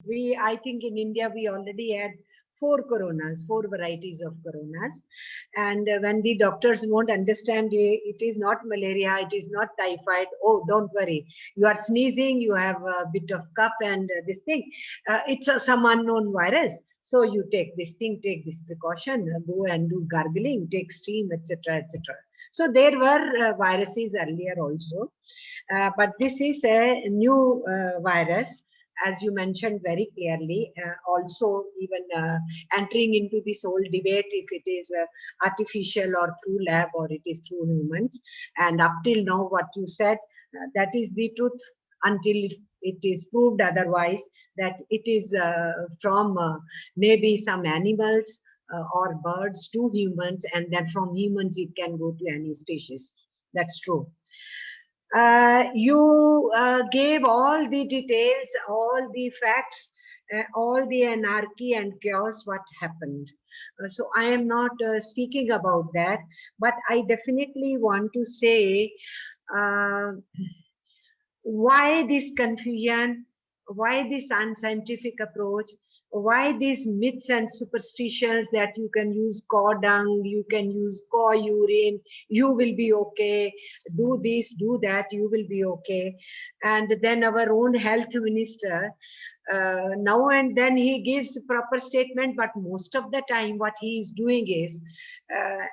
I think in India, we already had four coronas, four varieties of coronas. And when the doctors won't understand, it is not malaria, it is not typhoid. Oh, don't worry. You are sneezing, you have a bit of cough and this thing. It's some unknown virus. So you take this thing, take this precaution, go and do gargling, take steam, etc., etc. So there were viruses earlier also, but this is a new virus, as you mentioned very clearly. Also, even entering into this whole debate if it is artificial or through lab or it is through humans. And up till now, what you said, that is the truth until it is proved otherwise, that it is from maybe some animals or birds to humans, and then from humans it can go to any species. That's true. You gave all the details, all the facts, all the anarchy and chaos what happened. So I am not speaking about that, but I definitely want to say uh, why this confusion, why this unscientific approach, why these myths and superstitions that you can use cow dung, you can use cow urine, you will be okay, do this, do that, you will be okay. And then our own health minister, now and then he gives proper statement, but most of the time what he is doing is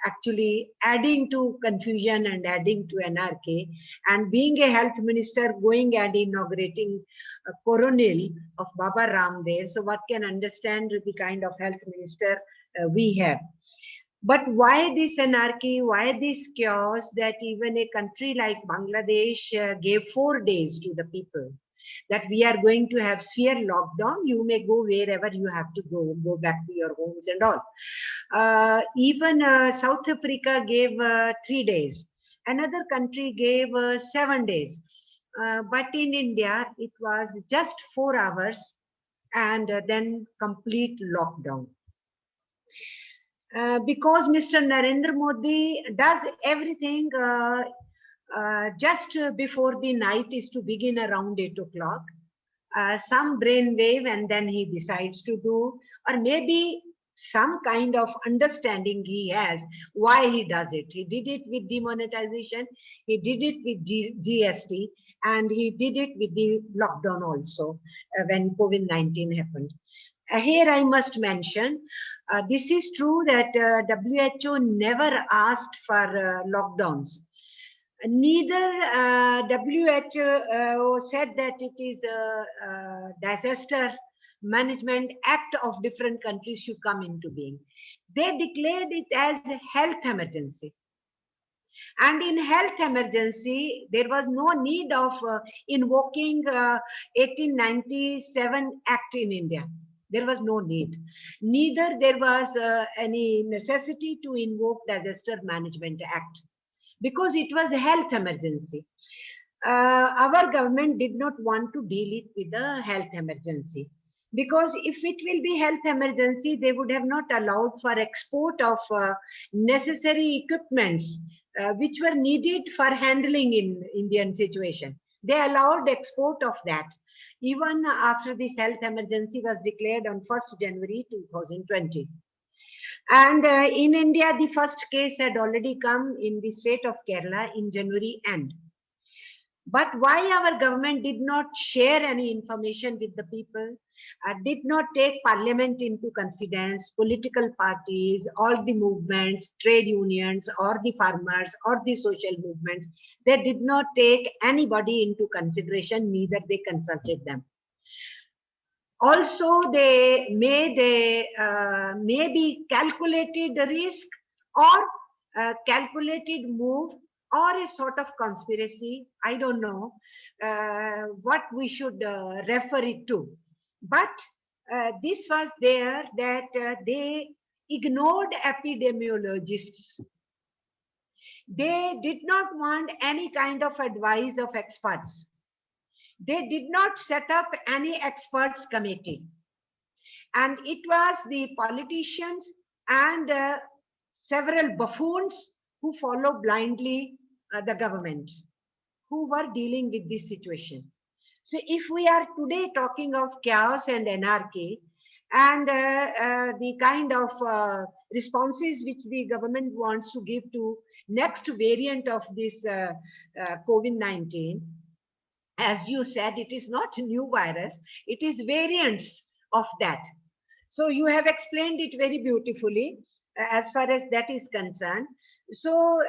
actually adding to confusion and adding to anarchy. And being a health minister, going and inaugurating a coronil of Baba Ramdev, so what can understand the kind of health minister we have. But why this anarchy? Why this chaos that even a country like Bangladesh gave 4 days to the people, that we are going to have severe lockdown. You may go wherever you have to go back to your homes and all. Even South Africa gave 3 days. Another country gave 7 days. But in India, it was just 4 hours and then complete lockdown. Because Mr. Narendra Modi does everything just before the night is to begin around 8 o'clock. Some brainwave and then he decides to do, or maybe some kind of understanding he has why he does it. He did it with demonetization, he did it with GST, and he did it with the lockdown also when COVID-19 happened. Here I must mention, this is true that WHO never asked for lockdowns. Neither WHO said that it is a disaster management act of different countries should come into being. They declared it as a health emergency. And in health emergency, there was no need of invoking 1897 Act in India. There was no need. Neither there was any necessity to invoke Disaster Management Act because it was a health emergency. Our government did not want to deal it with a health emergency because if it will be health emergency, they would have not allowed for export of necessary equipments which were needed for handling in Indian situation. They allowed export of that even after this health emergency was declared on 1st January 2020. And in India, the first case had already come in the state of Kerala in January end. But why our government did not share any information with the people, did not take parliament into confidence, political parties, all the movements, trade unions, or the farmers, or the social movements, they did not take anybody into consideration, neither they consulted them. Also, they made a maybe calculated risk or calculated move or a sort of conspiracy. I don't know what we should refer it to. But this was there that they ignored epidemiologists. They did not want any kind of advice of experts. They did not set up any experts committee. And it was the politicians and several buffoons who follow blindly the government, who were dealing with this situation. So if we are today talking of chaos and anarchy, and the kind of responses which the government wants to give to next variant of this COVID-19, as you said, it is not a new virus, it is variants of that. So you have explained it very beautifully as far as that is concerned. So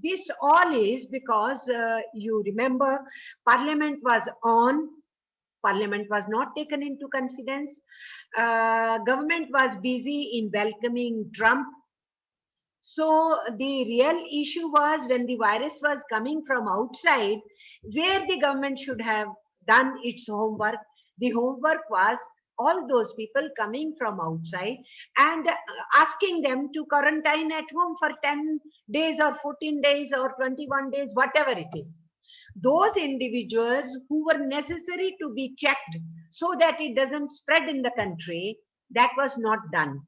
this all is because you remember Parliament was on, Parliament was not taken into confidence. Government was busy in welcoming Trump. So the real issue was when the virus was coming from outside, where the government should have done its homework. The homework was all those people coming from outside and asking them to quarantine at home for 10 days or 14 days or 21 days, whatever it is. Those individuals who were necessary to be checked so that it doesn't spread in the country, that was not done.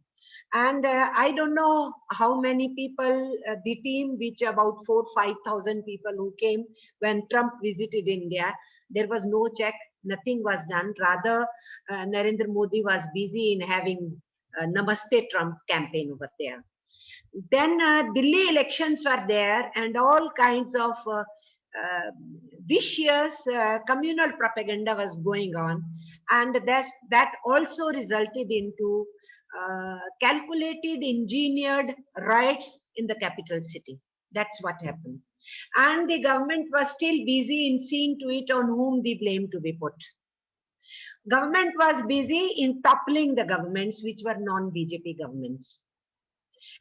And I don't know how many people, the team, which about 4,000-5,000 people who came when Trump visited India, there was no check, nothing was done. Rather, Narendra Modi was busy in having Namaste Trump campaign over there. Then Delhi elections were there, and all kinds of vicious communal propaganda was going on, and that also resulted into calculated, engineered riots in the capital city. That's what happened. And the government was still busy in seeing to it on whom the blame to be put. Government was busy in toppling the governments which were non-BJP governments.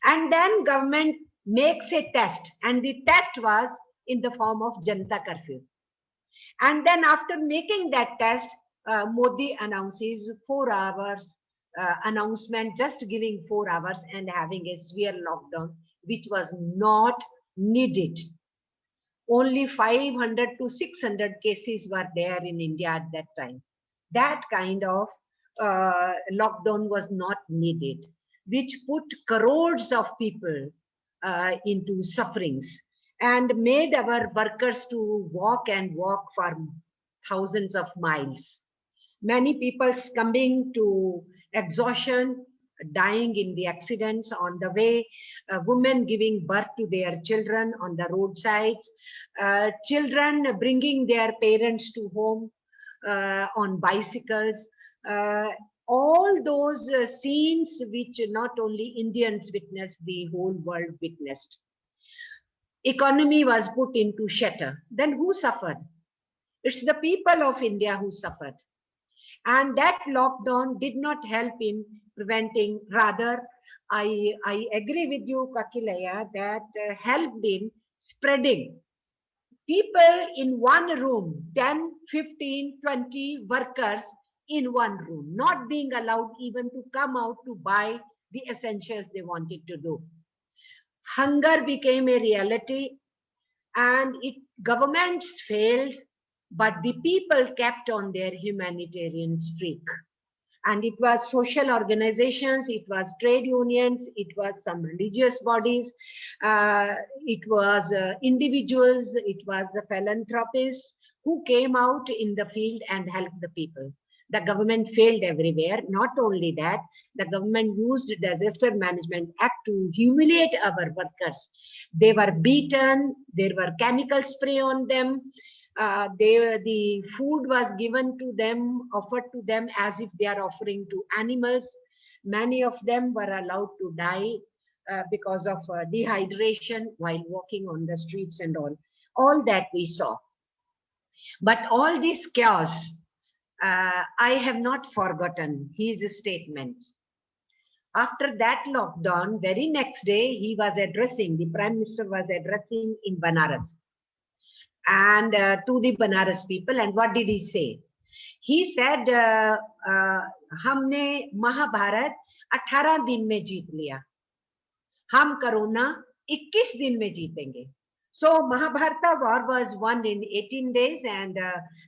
And then government makes a test, and the test was in the form of Janata Curfew. And then after making that test, Modi announces 4 hours announcement, just giving 4 hours and having a severe lockdown, which was not needed. Only 500 to 600 cases were there in India at that time. That kind of lockdown was not needed, which put crores of people into sufferings and made our workers to walk and walk for thousands of miles. Many people succumbing to exhaustion, dying in the accidents on the way, women giving birth to their children on the roadsides, children bringing their parents to home on bicycles, all those scenes which not only Indians witnessed, the whole world witnessed. Economy was put into shutter. Then who suffered? It's the people of India who suffered. And that lockdown did not help in preventing, rather, I agree with you, Kakilaya, that helped in spreading. People in one room, 10, 15, 20 workers in one room, not being allowed even to come out to buy the essentials they wanted to do. Hunger became a reality, and governments failed, but the people kept on their humanitarian streak. And it was social organizations, it was trade unions, it was some religious bodies, it was individuals, it was philanthropists who came out in the field and helped the people. The government failed everywhere. Not only that, the government used Disaster Management Act to humiliate our workers. They were beaten, there were chemical spray on them, the food was given to them, offered to them as if they are offering to animals. Many of them were allowed to die because of dehydration while walking on the streets and all that we saw. But all this chaos, I have not forgotten his statement. After that lockdown, very next day, the Prime Minister was addressing in Banaras and to the Banaras people. And what did he say? He said, हमने महाभारत 18 दिन में जीत लिया, हम corona 21 दिन में जीतेंगे. So Mahabharata war was won in 18 days, and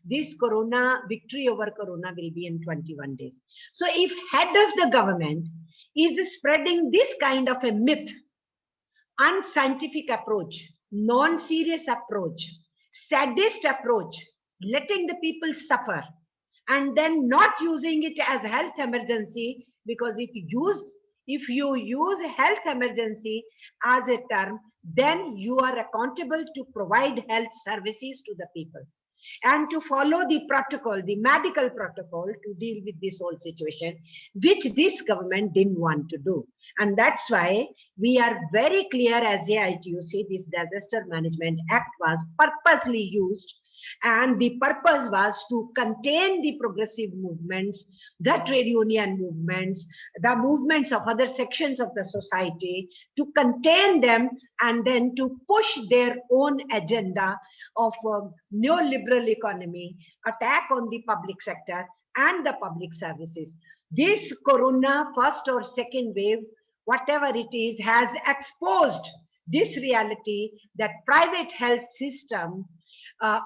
this corona victory over corona will be in 21 days. So if head of the government is spreading this kind of a myth, unscientific approach, non-serious approach, sadist approach, letting the people suffer and then not using it as health emergency, because if you use health emergency as a term, then you are accountable to provide health services to the people and to follow the protocol, the medical protocol, to deal with this whole situation, which this government didn't want to do. And that's why we are very clear as AITUC, this Disaster Management Act was purposely used, and the purpose was to contain the progressive movements, the trade union movements, the movements of other sections of the society, to contain them and then to push their own agenda of neoliberal economy, attack on the public sector and the public services. This corona first or second wave, whatever it is, has exposed this reality that private health system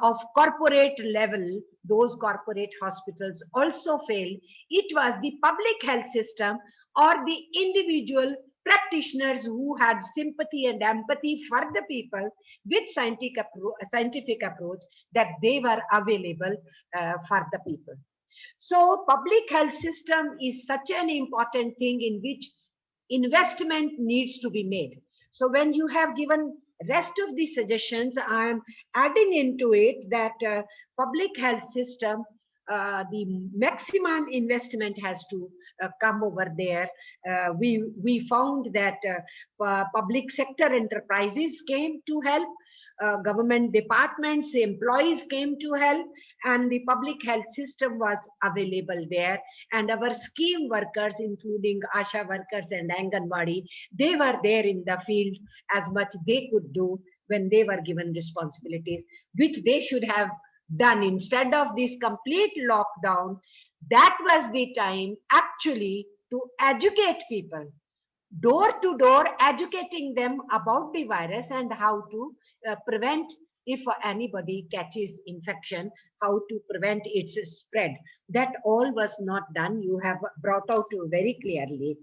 of corporate level, those corporate hospitals also failed. It was the public health system or the individual practitioners who had sympathy and empathy for the people with scientific approach that they were available for the people. So public health system is such an important thing in which investment needs to be made. So when you have given rest of the suggestions, I am adding into it that public health system, the maximum investment has to come over there. We found that public sector enterprises came to help, government departments, employees came to help, and the public health system was available there. And our scheme workers, including ASHA workers and Anganwadi, they were there in the field as much they could do when they were given responsibilities, which they should have done instead of this complete lockdown. That was the time actually to educate people, door to door, educating them about the virus and how to prevent, if anybody catches infection, how to prevent its spread. That all was not done. You have brought out very clearly.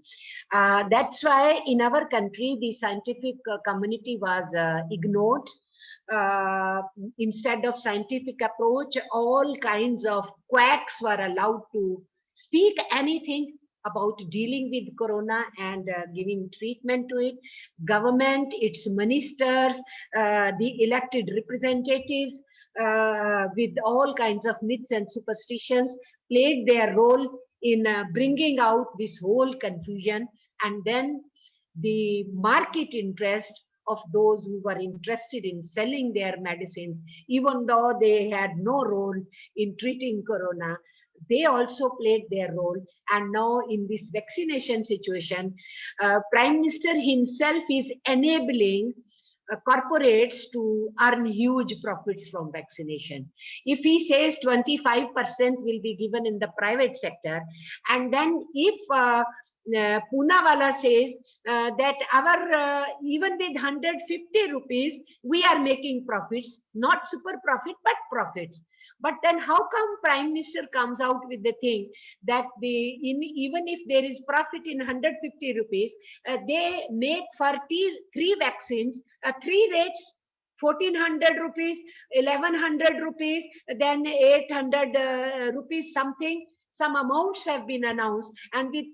That's why in our country, the scientific community was ignored. Instead of scientific approach, all kinds of quacks were allowed to speak anything about dealing with corona and giving treatment to it. Government, its ministers, the elected representatives, with all kinds of myths and superstitions, played their role in bringing out this whole confusion. And then the market interest of those who were interested in selling their medicines, even though they had no role in treating corona, they also played their role. And now in this vaccination situation, Prime Minister himself is enabling corporates to earn huge profits from vaccination. If he says 25% will be given in the private sector, and then if Poonawalla says that our even with 150 rupees we are making profits, not super profit but profits. But then how come Prime Minister comes out with the thing that even if there is profit in 150 rupees, they make for three vaccines, three rates, 1400 rupees, 1100 rupees, then 800 rupees something. Some amounts have been announced, and with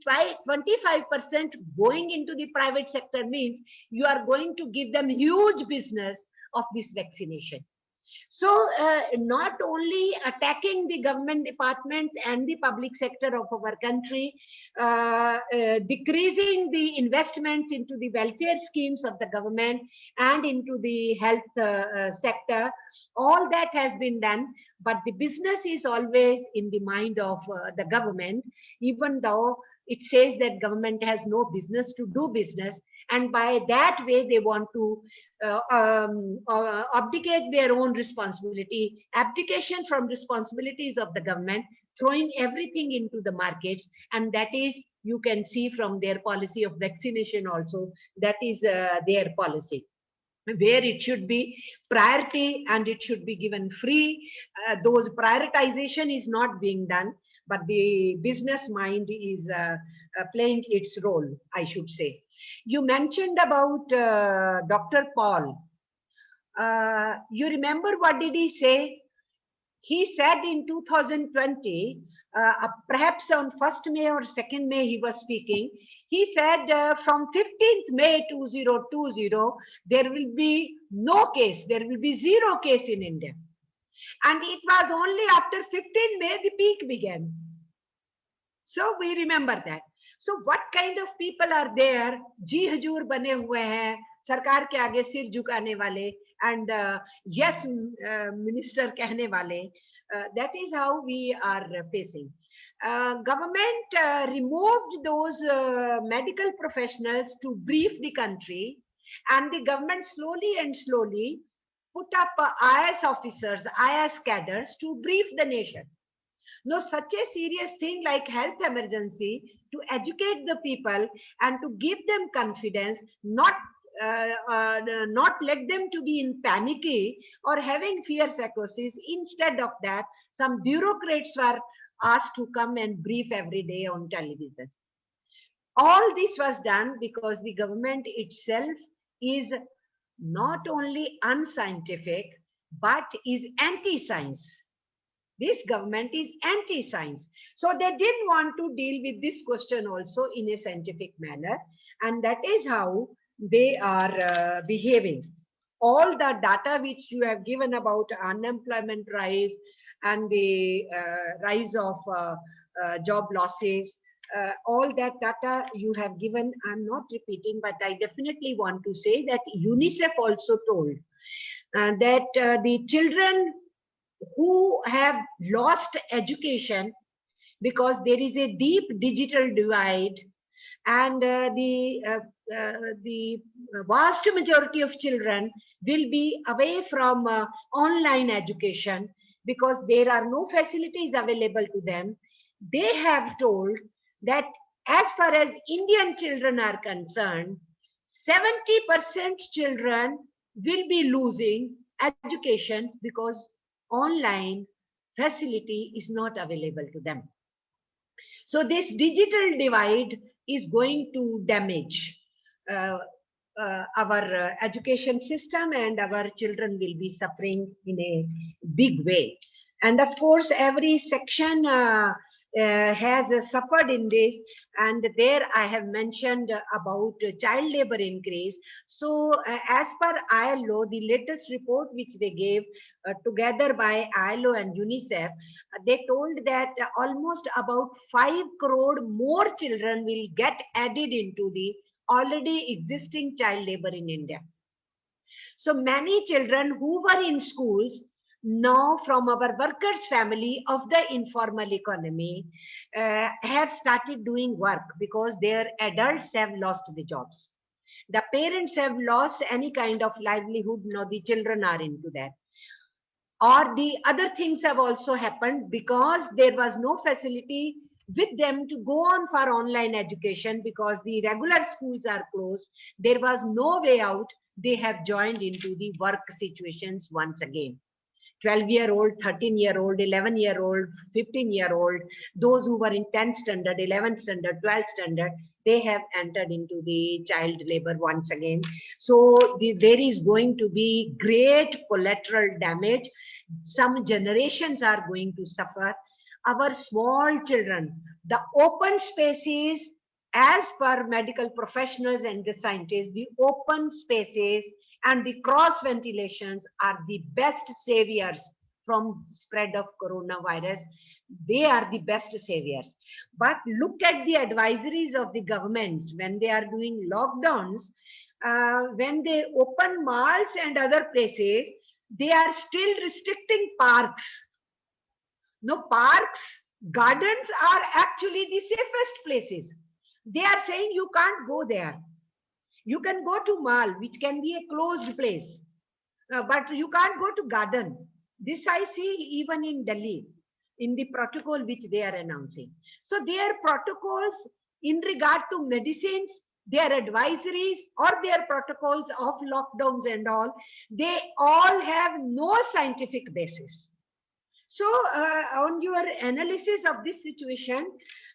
25% going into the private sector means you are going to give them huge business of this vaccination. So not only attacking the government departments and the public sector of our country, decreasing the investments into the welfare schemes of the government and into the health sector, all that has been done. But the business is always in the mind of the government, even though it says that government has no business to do business. And by that way, they want to abdicate their own responsibility, abdication from responsibilities of the government, throwing everything into the markets. And that is, you can see from their policy of vaccination also, that is their policy, where it should be priority and it should be given free. Those prioritization is not being done, but the business mind is playing its role, I should say. You mentioned about Dr. Paul. You remember what did he say? He said in 2020, perhaps on 1st May or 2nd May he was speaking, he said from 15th May 2020, there will be no case, there will be zero case in India. And it was only after 15th May the peak began. So we remember that. So what kind of people are there? जी हजूर बने हुए हैं, सरकार के आगे सिर झुकाने वाले, and yes minister कहने वाले. That is how we are facing. Government removed those medical professionals to brief the country, and the government slowly and slowly put up IAS officers, IAS cadres to brief the nation. No, such a serious thing like health emergency, to educate the people and to give them confidence, not not let them to be in panicky or having fear psychosis. Instead of that, some bureaucrats were asked to come and brief every day on television. All this was done because the government itself is not only unscientific but is anti-science. This government is anti-science. So they didn't want to deal with this question also in a scientific manner, and that is how they are behaving. All the data which you have given about unemployment rise and the rise of job losses, all that data you have given, I'm not repeating, but I definitely want to say that UNICEF also told that the children who have lost education because there is a deep digital divide, and the vast majority of children will be away from online education because there are no facilities available to them. They have told that as far as Indian children are concerned, 70% children will be losing education because online facility is not available to them. So this digital divide is going to damage our education system, and our children will be suffering in a big way. And of course, every section has suffered in this, and there I have mentioned about child labor increase. So as per ILO, the latest report which they gave together by ILO and UNICEF, they told that almost about 5 crore more children will get added into the already existing child labor in India. So many children who were in schools now from our workers' family of the informal economy have started doing work because their adults have lost the jobs. The parents have lost any kind of livelihood. Now the children are into that. Or the other things have also happened because there was no facility with them to go on for online education because the regular schools are closed. There was no way out. They have joined into the work situations once again. 12-year-old, 13-year-old, 11-year-old, 15-year-old, those who were in 10th standard, 11th standard, 12th standard, they have entered into the child labor once again. So there is going to be great collateral damage. Some generations are going to suffer. Our small children, the open spaces, as per medical professionals and the scientists, the open spaces and the cross ventilations are the best saviors from spread of coronavirus. They are the best saviors. But look at the advisories of the governments when they are doing lockdowns. When they open malls and other places, they are still restricting parks. No, parks, gardens are actually the safest places. They are saying you can't go there. You can go to mall, which can be a closed place, but you can't go to garden. This I see even in Delhi, in the protocol which they are announcing. So their protocols in regard to medicines, their advisories or their protocols of lockdowns and all, they all have no scientific basis. So on your analysis of this situation,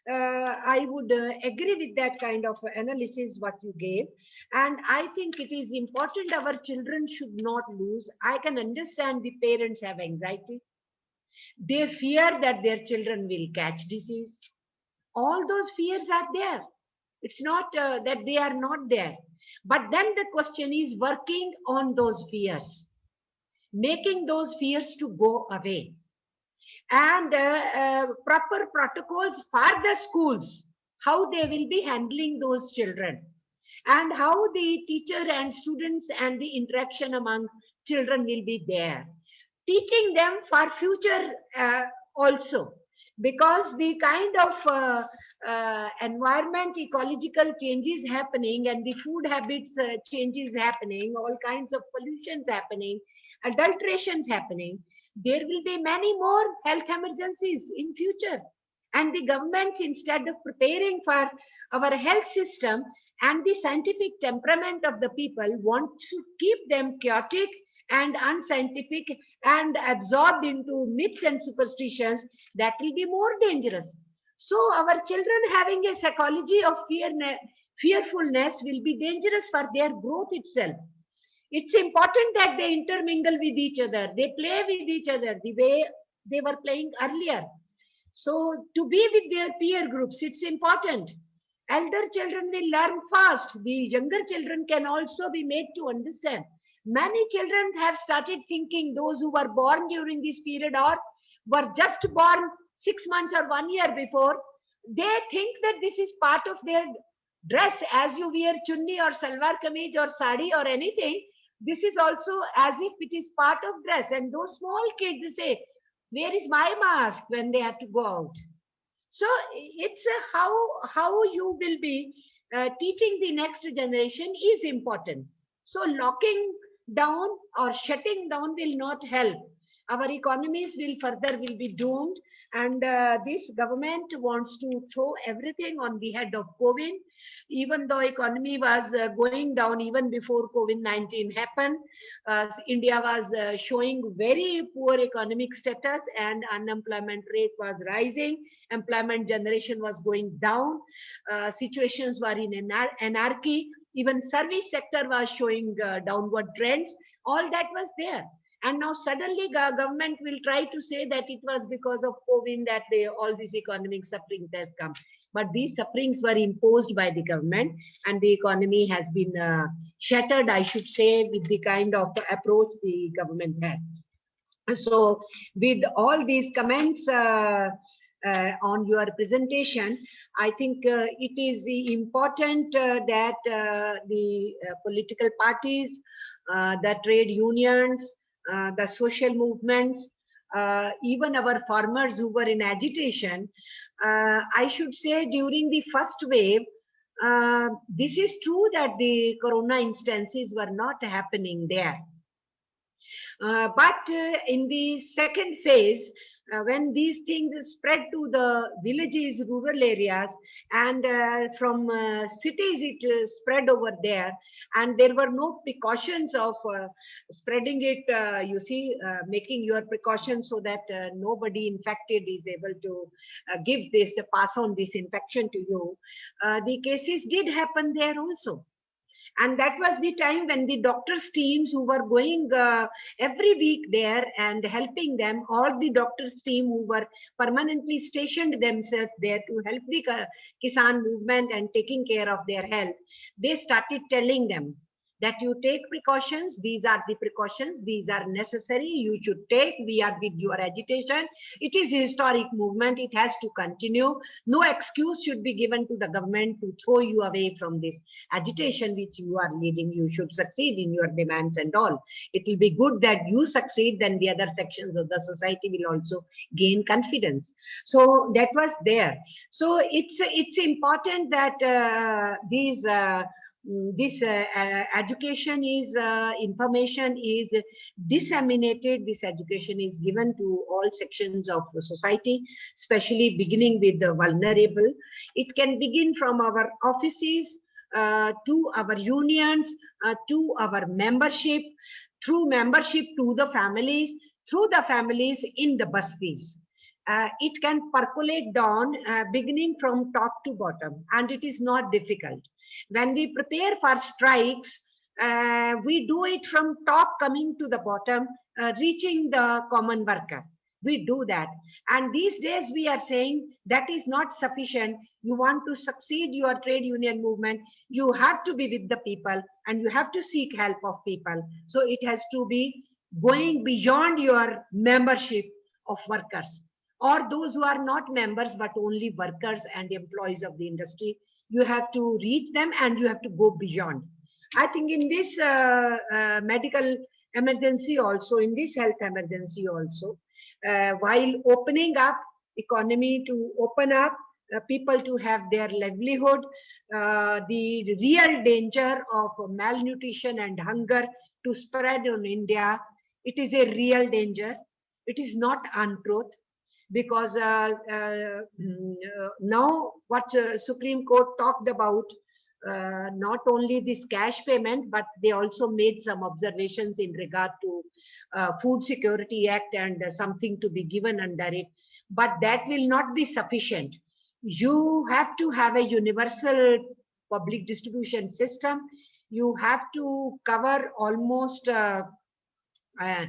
I would agree with that kind of analysis what you gave. And I think it is important our children should not lose. I can understand the parents have anxiety. They fear that their children will catch disease. All those fears are there. It's not that they are not there. But then the question is working on those fears, making those fears to go away, and proper protocols for the schools, how they will be handling those children, and how the teacher and students and the interaction among children will be there, teaching them for future also, because the kind of environment ecological changes happening, and the food habits changes happening, all kinds of pollutions happening, adulterations happening, there will be many more health emergencies in future. And the governments, instead of preparing for our health system and the scientific temperament of the people, want to keep them chaotic and unscientific and absorbed into myths and superstitions that will be more dangerous. So our children having a psychology of fearfulness will be dangerous for their growth itself. It's important that they intermingle with each other, they play with each other the way they were playing earlier. So to be with their peer groups, it's important. Elder children will learn fast. The younger children can also be made to understand. Many children have started thinking, those who were born during this period or were just born 6 months or 1 year before, they think that this is part of their dress. As you wear chunni or salwar kameez or sari or anything, this is also as if it is part of dress. And those small kids say, where is my mask, when they have to go out? So it's how you will be teaching the next generation is important. So locking down or shutting down will not help. Our economies will further will be doomed, and this government wants to throw everything on the head of COVID. Even though economy was going down even before COVID-19 happened, India was showing very poor economic status, and unemployment rate was rising, employment generation was going down, situations were in anarchy, even service sector was showing downward trends. All that was there. And now suddenly government will try to say that it was because of COVID that all these economic sufferings has come. But these sufferings were imposed by the government, and the economy has been shattered, I should say, with the kind of approach the government had. So with all these comments on your presentation, I think it is important that the political parties, the trade unions, the social movements, even our farmers who were in agitation, I should say during the first wave, this is true that the corona instances were not happening there. But in the second phase, when these things spread to the villages, rural areas, and from cities it spread over there, and there were no precautions of spreading it, making your precautions so that nobody infected is able to give this, pass on this infection to you. The cases did happen there also. And that was the time when the doctors teams who were going every week there and helping them, all the doctors team who were permanently stationed themselves there to help the Kisan movement and taking care of their health, they started telling them that you take precautions, these are the precautions, these are necessary, you should take, we are with your agitation, it is a historic movement, it has to continue, no excuse should be given to the government to throw you away from this agitation which you are leading, you should succeed in your demands and all. It will be good that you succeed, then the other sections of the society will also gain confidence. So that was there. So it's important that this education is information is disseminated, this education is given to all sections of the society, especially beginning with the vulnerable. It can begin from our offices to our unions, to our membership, through membership to the families, through the families in the bastis. It can percolate down, beginning from top to bottom, and it is not difficult. When we prepare for strikes, we do it from top coming to the bottom, reaching the common worker. We do that. And these days we are saying that is not sufficient. You want to succeed your trade union movement, you have to be with the people and you have to seek help of people. So it has to be going beyond your membership of workers or those who are not members but only workers and employees of the industry. You have to reach them and you have to go beyond. I think in this medical emergency also, in this health emergency also, while opening up economy to open up people to have their livelihood, the real danger of malnutrition and hunger to spread in India, it is a real danger. It is not untruth because now what Supreme Court talked about, not only this cash payment, but they also made some observations in regard to Food Security Act and something to be given under it. But that will not be sufficient. You have to have a universal public distribution system. You have to cover almost uh, uh,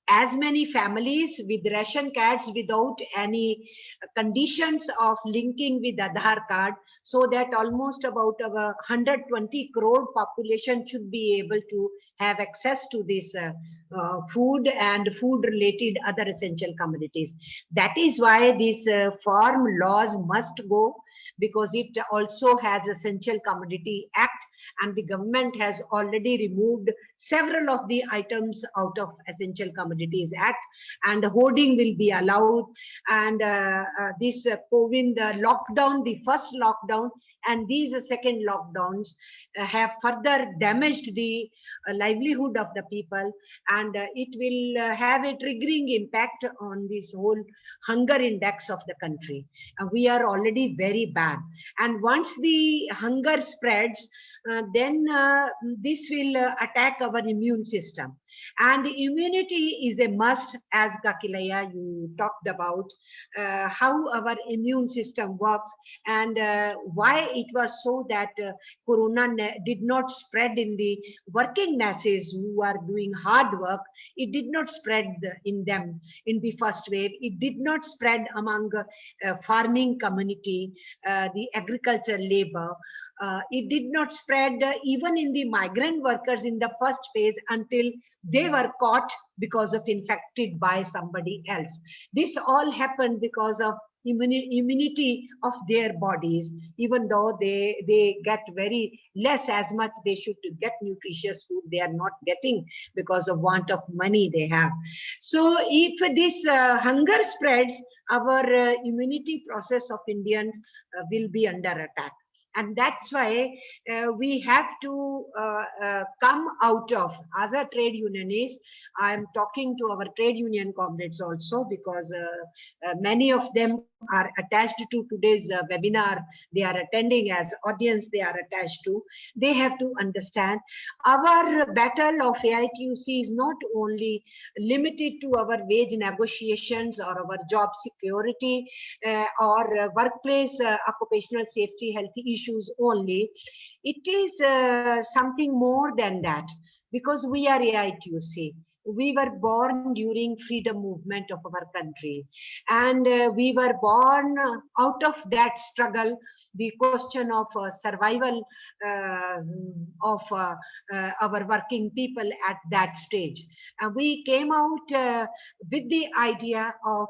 as many families with ration cards without any conditions of linking with Aadhaar card, so that almost about 120 crore population should be able to have access to this food and food related other essential commodities. That is why these farm laws must go, because it also has Essential Commodity Act, and the government has already removed several of the items out of Essential Commodities Act, and the hoarding will be allowed. And this COVID lockdown, the first lockdown, and these second lockdowns have further damaged the livelihood of the people, and it will have a triggering impact on this whole hunger index of the country. We are already very bad, and once the hunger spreads, then this will attack our immune system. And immunity is a must, as Kakilaya you talked about, how our immune system works, and why it was so that corona did not spread in the working masses who are doing hard work. It did not spread in them in the first wave. It did not spread among farming community, the agriculture labor. It did not spread even in the migrant workers in the first phase until they were caught because of infected by somebody else. This all happened because of immunity of their bodies, even though they get very less, as much they should get nutritious food, they are not getting because of want of money they have. So if this hunger spreads, our immunity process of Indians will be under attack. And that's why we have to come out of, as a trade unionist, I'm talking to our trade union comrades also, because many of them are attached to today's webinar. They are attending as audience, they are attached to. They have to understand our battle of AITUC is not only limited to our wage negotiations or our job security or workplace occupational safety health issues only. It is something more than that, because we are AITUC. We were born during freedom movement of our country, and we were born out of that struggle, the question of survival of our working people at that stage. We came out with the idea of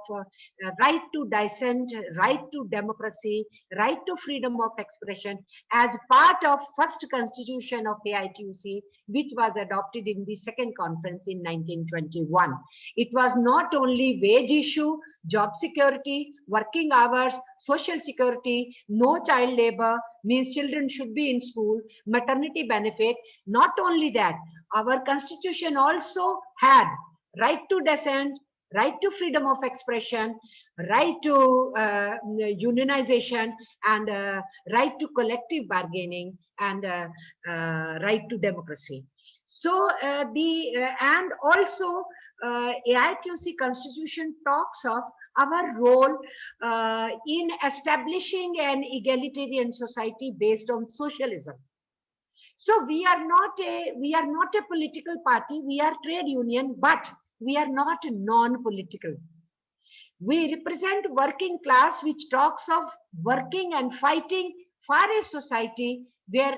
right to dissent, right to democracy, right to freedom of expression as part of first constitution of AITUC, which was adopted in the second conference in 1921. It was not only wage issue, job security, working hours, social security, no child labor, means children should be in school, maternity benefit. Not only that, our constitution also had right to dissent, right to freedom of expression, right to unionization, and right to collective bargaining, and right to democracy. So and also AITUC constitution talks of our role in establishing an egalitarian society based on socialism. So we are not a political party, we are trade union, but We are not non-political. We represent working class which talks of working and fighting for a society where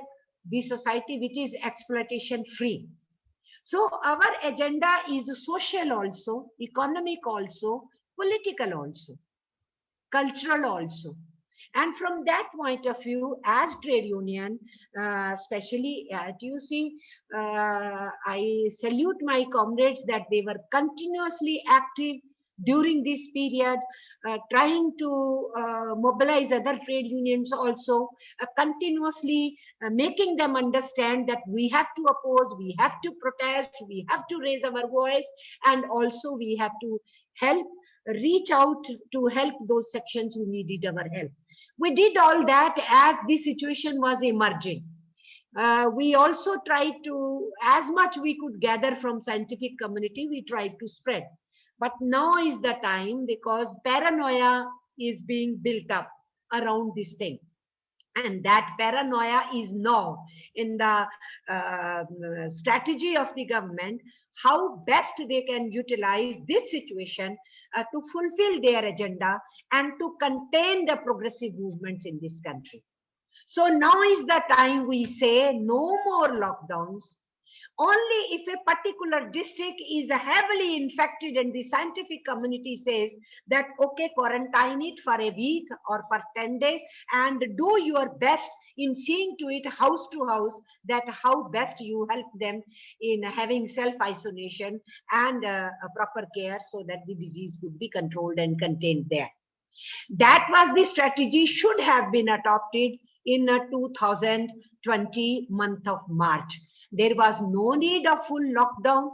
the society which is exploitation free. So our agenda is social also, economic also, political also, cultural also. And from that point of view, as trade union, especially at UC, I salute my comrades that they were continuously active during this period, trying to mobilize other trade unions also, continuously making them understand that we have to oppose, we have to protest, we have to raise our voice, and also we have to help, reach out to help those sections who needed our help. We did all that as the situation was emerging. We also tried to, as much we could gather from scientific community, we tried to spread. But now is the time because paranoia is being built up around this thing. And that paranoia is now in the strategy of the government, how best they can utilize this situation to fulfill their agenda and to contain the progressive movements in this country. So now is the time we say no more lockdowns. Only if a particular district is heavily infected and the scientific community says that, okay, quarantine it for a week or for 10 days and do your best in seeing to it house to house that how best you help them in having self-isolation and a proper care so that the disease could be controlled and contained there. That was the strategy should have been adopted in 2020 month of March. There was no need of full lockdown.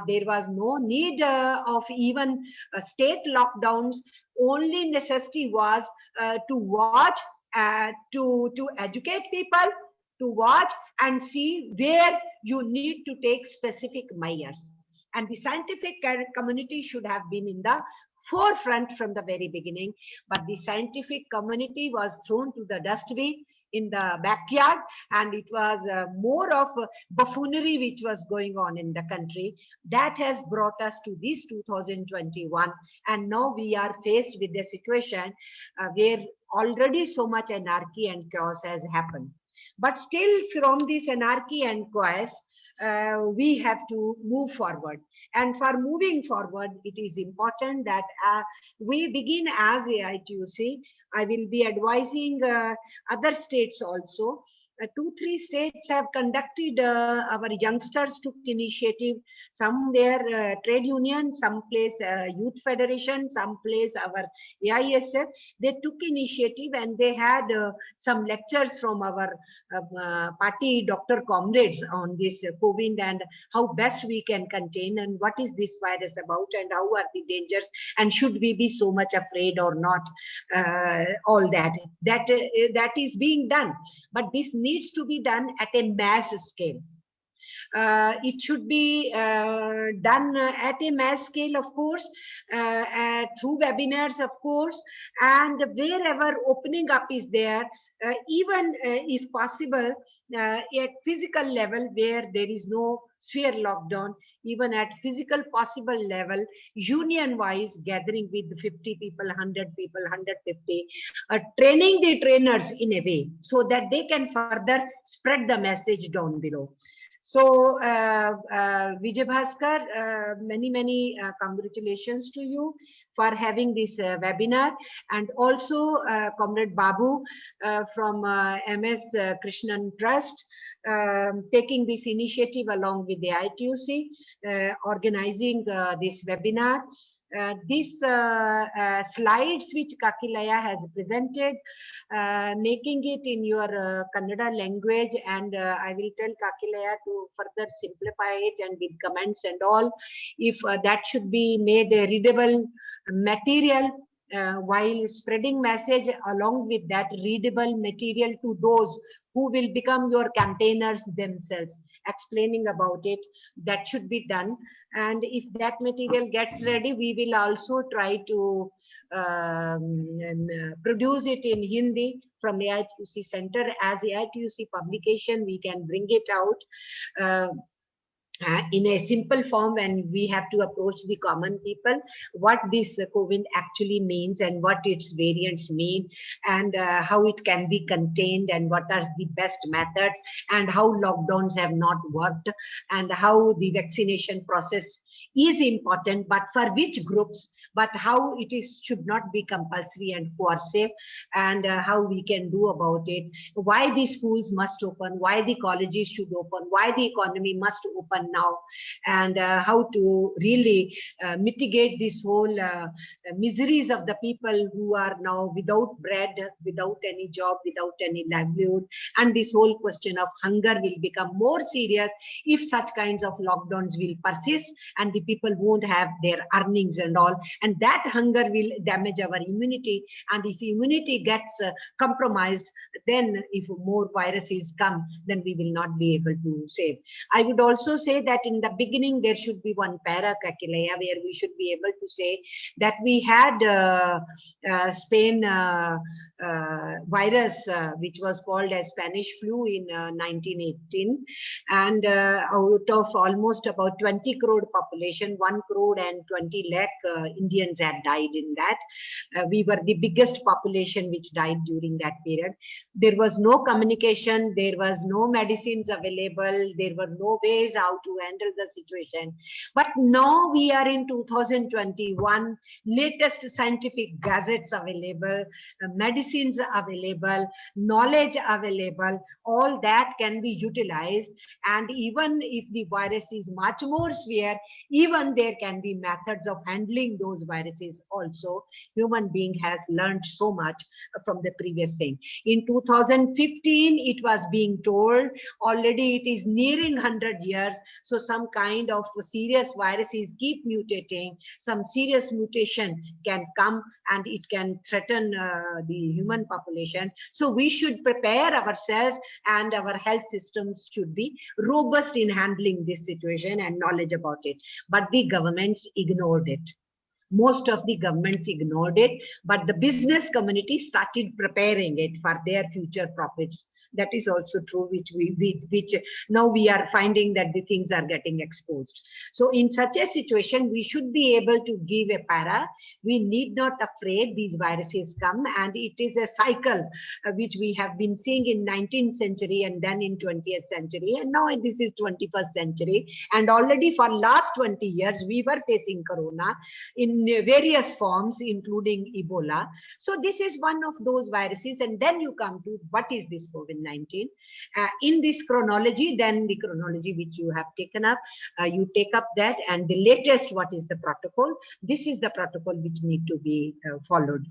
There was no need of even state lockdowns. Only necessity was to watch, to educate people, to watch and see where you need to take specific measures. And the scientific community should have been in the forefront from the very beginning, but the scientific community was thrown to the dustbin in the backyard, and it was more of buffoonery which was going on in the country. That has brought us to this 2021, and now we are faced with a situation where already so much anarchy and chaos has happened. But still, from this anarchy and chaos, we have to move forward. And for moving forward, it is important that we begin as AITUC. I will be advising other states also. 2-3 states have conducted, our youngsters took initiative. Some their trade union, some place youth federation, some place our AISF. They took initiative and they had some lectures from our party doctor comrades on this COVID and how best we can contain and what is this virus about and how are the dangers and should we be so much afraid or not. All that is being done, but this needs to be done at a mass scale. It should be done at a mass scale, of course, through webinars, of course, and wherever opening up is there, even if possible, at physical level where there is no severe lockdown, even at physical possible level, union-wise, gathering with 50 people, 100 people, 150, training the trainers in a way so that they can further spread the message down below. So, Vijay Bhaskar, many congratulations to you for having this webinar, and also Comrade Babu from MS Krishnan Trust, taking this initiative along with the ITUC, organizing this webinar. These slides which Kakilaya has presented, making it in your Kannada language, and I will tell Kakilaya to further simplify it and give comments and all, if that should be made a readable material while spreading message along with that readable material to those who will become your campaigners themselves, explaining about it. That should be done. And if that material gets ready, we will also try to produce it in Hindi from AITUC Center. As AITUC publication, we can bring it out. in a simple form, when we have to approach the common people, what this COVID actually means and what its variants mean, and how it can be contained, and what are the best methods, and how lockdowns have not worked, and how the vaccination process is important, but for which groups, but how it is should not be compulsory and coercive, and how we can do about it, why the schools must open, why the colleges should open, why the economy must open now, and how to really mitigate this whole miseries of the people who are now without bread, without any job, without any livelihood. And this whole question of hunger will become more serious if such kinds of lockdowns will persist, and the people won't have their earnings and all, and that hunger will damage our immunity, and if immunity gets compromised, then if more viruses come, then we will not be able to save. I would also say that in the beginning there should be one para Kakilaya where we should be able to say that we had Spain virus, which was called as Spanish flu in 1918, and out of almost about 20 crore population, 1 crore and 20 lakh Indians had died in that. We were the biggest population which died during that period. There was no communication, there was no medicines available, there were no ways how to handle the situation. But now we are in 2021, latest scientific gazettes available, medicines available, knowledge available, all that can be utilized. And even if the virus is much more severe, even there can be methods of handling those viruses also. Human being has learned so much from the previous thing. In 2015, it was being told already it is nearing 100 years. So some kind of serious viruses keep mutating. Some serious mutation can come and it can threaten the human population. So we should prepare ourselves, and our health systems should be robust in handling this situation and knowledge about it. But the governments ignored it. Most of the governments ignored it, but the business community started preparing it for their future profits. That is also true, which now we are finding that the things are getting exposed. So in such a situation, we should be able to give a para. We need not afraid these viruses come, and it is a cycle which we have been seeing in 19th century and then in 20th century, and now this is 21st century. And already for last 20 years, we were facing corona in various forms, including Ebola. So this is one of those viruses, and then you come to what is this COVID-19 in this chronology. Then the chronology which you have taken up, you take up that, and the latest, what is the protocol? This is the protocol which need to be followed.